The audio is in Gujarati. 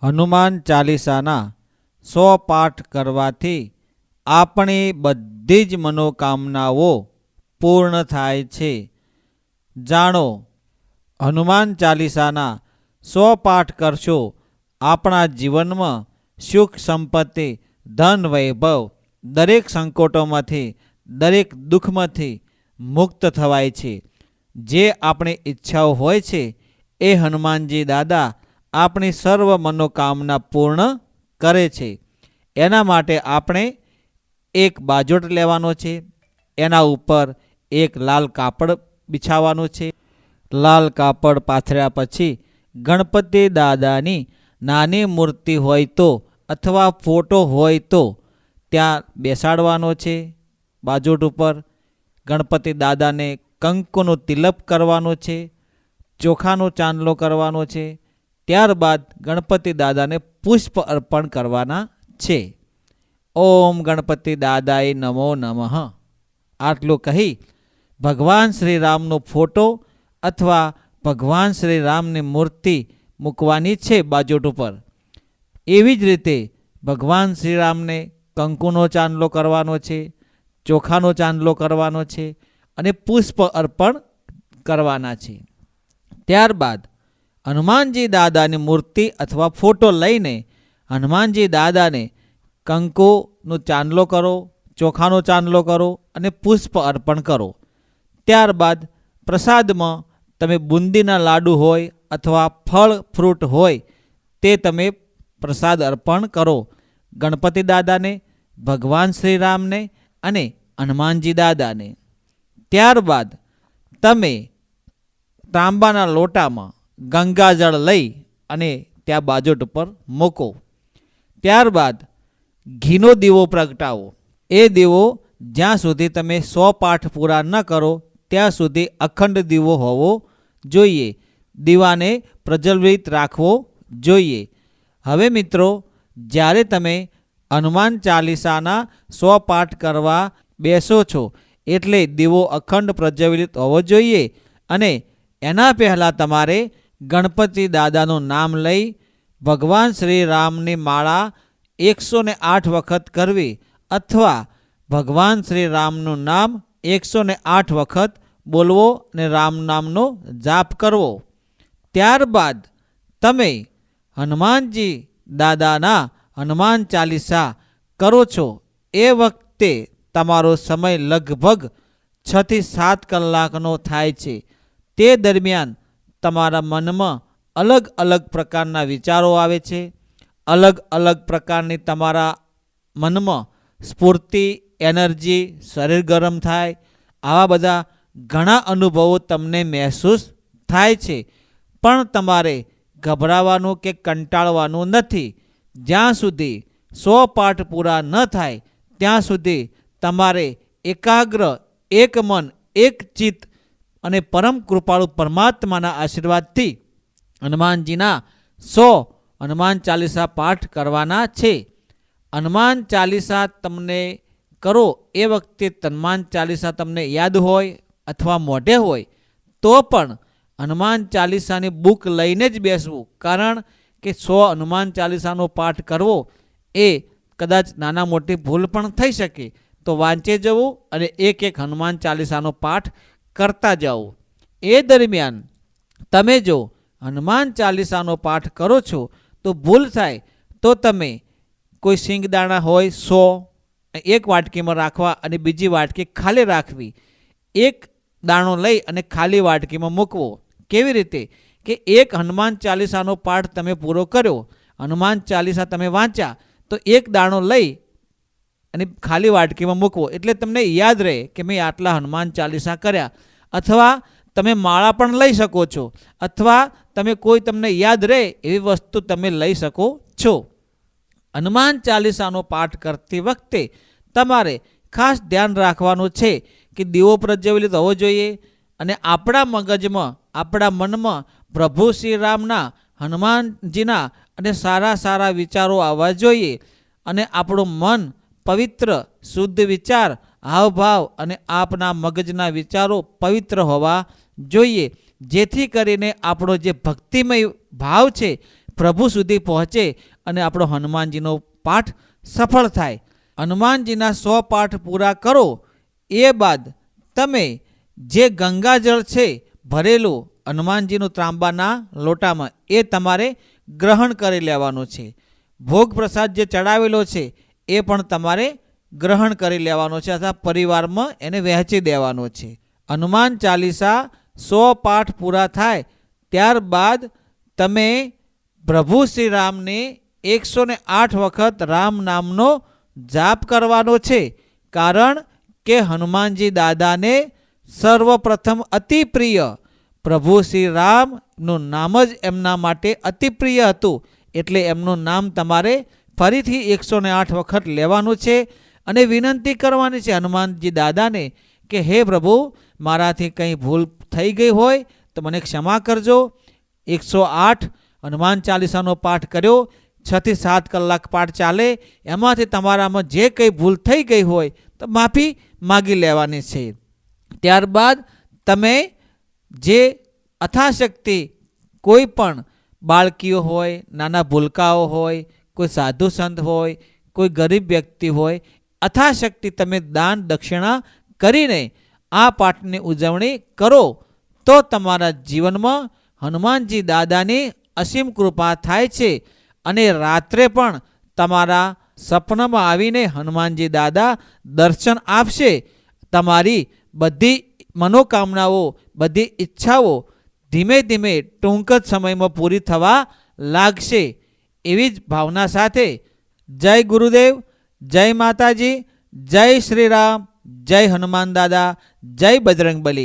હનુમાન ચાલીસાના 100 પાઠ કરવાથી આપણી બધી જ મનોકામનાઓ પૂર્ણ થાય છે. જાણો, હનુમાન ચાલીસાના 100 પાઠ કરશો, આપણા જીવનમાં સુખ સંપત્તિ, ધન વૈભવ, દરેક સંકટોમાંથી, દરેક દુઃખમાંથી મુક્ત થવાય છે. જે આપણી ઈચ્છાઓ હોય છે એ હનુમાનજી દાદા આપણી સર્વ મનોકામના પૂર્ણ કરે છે. એના માટે આપણે એક બાજોટ લેવાનો છે, એના ઉપર એક લાલ કાપડ બિછાવવાનું છે. લાલ કાપડ પાથર્યા પછી ગણપતિ દાદાની નાની મૂર્તિ હોય તો અથવા ફોટો હોય તો ત્યાં બેસાડવાનો છે. બાજોટ ઉપર ગણપતિ દાદાને કંકુનો તિલક કરવાનો છે, ચોખાનો ચાંદલો કરવાનો છે. ત્યારબાદ ગણપતિ દાદાને પુષ્પ અર્પણ કરવાના છે. ઓમ ગણપતિ દાદાએ નમો નમઃ આટલું કહી ભગવાન શ્રી રામનો ફોટો અથવા ભગવાન શ્રી રામની મૂર્તિ મૂકવાની છે બાજોટ ઉપર. એવી જ રીતે ભગવાન શ્રી રામને કંકુનો ચાંદલો કરવાનો છે, ચોખાનો ચાંદલો કરવાનો છે અને પુષ્પ અર્પણ કરવાના છે. ત્યારબાદ હનુમાનજી દાદાની મૂર્તિ અથવા ફોટો લઈને હનુમાનજી દાદાને કંકુનો ચાંદલો કરો, ચોખાનો ચાંદલો કરો અને પુષ્પ અર્પણ કરો. ત્યારબાદ પ્રસાદમાં તમે બુંદીના લાડુ હોય અથવા ફળ ફ્રૂટ હોય તે તમે પ્રસાદ અર્પણ કરો ગણપતિ દાદાને, ભગવાન શ્રી રામને અને હનુમાનજી દાદાને. ત્યારબાદ તમે તાંબાના લોટામાં ગંગાજળ લઈ અને ત્યાં બાજોટ ઉપર મૂકો. ત્યારબાદ ઘીનો દીવો પ્રગટાવો. એ દીવો જ્યાં સુધી તમે 100 પાઠ પૂરા ન કરો ત્યાં સુધી અખંડ દીવો હોવો જોઈએ. દીવાને પ્રજ્વલિત રાખવો જોઈએ. હવે મિત્રો, જ્યારે તમે હનુમાન ચાલીસાના 100 પાઠ કરવા બેસો છો એટલે દીવો અખંડ પ્રજ્વલિત હોવો જોઈએ અને એના પહેલાં તમારે ગણપતિ દાદાનું નામ લઈ ભગવાન શ્રી રામની માળા 108 વખત કરવી અથવા ભગવાન શ્રી રામનું નામ 108 વખત બોલવો અને રામ નામનો જાપ કરવો. ત્યારબાદ તમે હનુમાનજી દાદાના હનુમાન ચાલીસા કરો છો એ વખતે તમારો સમય લગભગ 6 થી 7 કલાકનો થાય છે. તે દરમિયાન તમારા મનમાં અલગ અલગ પ્રકારના વિચારો આવે છે. અલગ અલગ પ્રકારની તમારા મનમાં સ્ફૂર્તિ, એનર્જી, શરીર ગરમ થાય, આવા બધા ઘણા અનુભવો તમને મહેસૂસ થાય છે. પણ તમારે ગભરાવાનું કે કંટાળવાનું નથી. જ્યાં સુધી 100 પાઠ પૂરા ન થાય ત્યાં સુધી તમારે એકાગ્ર, એક મન, એક ચિત્ત અને પરમ કૃપાળુ પરમાત્માના આશીર્વાદથી હનુમાનજીના 100 હનુમાન ચાલીસા પાઠ કરવાના છે. હનુમાન ચાલીસા તમને કરો એ વખતે હનુમાન ચાલીસા તમને યાદ હોય અથવા મોઢે હોય તો પણ હનુમાન ચાલીસાની બુક લઈને જ બેસવું. કારણ કે 100 હનુમાન ચાલીસાનો પાઠ કરવો એ કદાચ નાના મોટી ભૂલ પણ થઈ શકે, તો વાંચે જવું અને એક એક હનુમાન ચાલીસાનો પાઠ કરતા જવું. એ દરમિયાન તમે જો હનુમાન ચાલીસાનો પાઠ કરો છો તો ભૂલ થાય તો તમે કોઈ સિંગદાણા હોય 100 એક વાટકીમાં રાખવા અને બીજી વાટકી ખાલી રાખવી. એક દાણો લઈ અને ખાલી વાટકીમાં મૂકવો. કેવી રીતે કે એક હનુમાન ચાલીસાનો પાઠ તમે પૂરો કર્યો, હનુમાન ચાલીસા તમે વાંચ્યા તો એક દાણો લઈ અને ખાલી વાટકીમાં મૂકવો એટલે તમને યાદ રહે કે મેં આટલા હનુમાન ચાલીસા કર્યા. અથવા તમે માળા પણ લઈ શકો છો અથવા તમે કોઈ તમને યાદ રહે એવી વસ્તુ તમે લઈ શકો છો. હનુમાન ચાલીસાનો પાઠ કરતી વખતે તમારે ખાસ ધ્યાન રાખવાનું છે કે દીવો પ્રજ્વલિત હોવો જોઈએ અને આપણા મગજમાં, આપણા મનમાં પ્રભુ શ્રી રામના, હનુમાનજીના અને સારા સારા વિચારો આવવા જોઈએ અને આપણું મન પવિત્ર, શુદ્ધ વિચાર, હાવભાવ અને આપના મગજના વિચારો પવિત્ર હોવા જોઈએ, જેથી કરીને આપણો જે ભક્તિમય ભાવ છે, પ્રભુ સુધી પહોંચે અને આપણો હનુમાનજીનો પાઠ સફળ થાય. હનુમાનજીના 100 પાઠ પૂરા કરો એ બાદ તમે જે ગંગાજળ છે ભરેલું હનુમાનજીનું ત્રાંબાના લોટામાં એ તમારે ગ્રહણ કરી લેવાનું છે. ભોગ પ્રસાદ જે ચડાવેલો છે એ પણ તમારે ગ્રહણ કરી લેવાનો છે અથવા પરિવારમાં એને વહેંચી દેવાનો છે. હનુમાન ચાલીસા 100 પાઠ પૂરા થાય ત્યારબાદ તમે પ્રભુ શ્રી રામને 108 વખત રામ નામનો જાપ કરવાનો છે. કારણ કે હનુમાનજી દાદાને સર્વપ્રથમ અતિ પ્રિય પ્રભુ શ્રી રામનું નામ જ એમના માટે અતિ પ્રિય હતું. એટલે એમનું નામ તમારે ફરીથી 108 વખત લેવાનું છે અને વિનંતી કરવાની છે હનુમાનજી દાદાને કે હે પ્રભુ, મારાથી કંઈ ભૂલ થઈ ગઈ હોય તો મને ક્ષમા કરજો. 108 હનુમાન ચાલીસાનો પાઠ કર્યો, 6 થી 7 કલાક પાઠ ચાલે, એમાંથી તમારામાં જે કંઈ ભૂલ થઈ ગઈ હોય તો માફી માગી લેવાની છે. ત્યારબાદ તમે જે અથાશક્તિ કોઈ પણ બાળકીઓ હોય, નાના ભૂલકાઓ હોય, કોઈ સાધુ સંત હોય, કોઈ ગરીબ વ્યક્તિ હોય, અથાશક્તિ તમે દાન દક્ષિણા કરીને આ પાઠની ઉજવણી કરો તો તમારા જીવનમાં હનુમાનજી દાદાની અસીમ કૃપા થાય છે. અને રાત્રે પણ તમારા સપનામાં આવીને હનુમાનજી દાદા દર્શન આપશે. તમારી બધી મનોકામનાઓ, બધી ઈચ્છાઓ ધીમે ધીમે ટૂંક જ સમયમાં પૂરી થવા લાગશે. એવી જ ભાવના સાથે જય ગુરુદેવ, જય માતાજી, જય શ્રી રામ, જય હનુમાન દાદા, જય બજરંગબલી.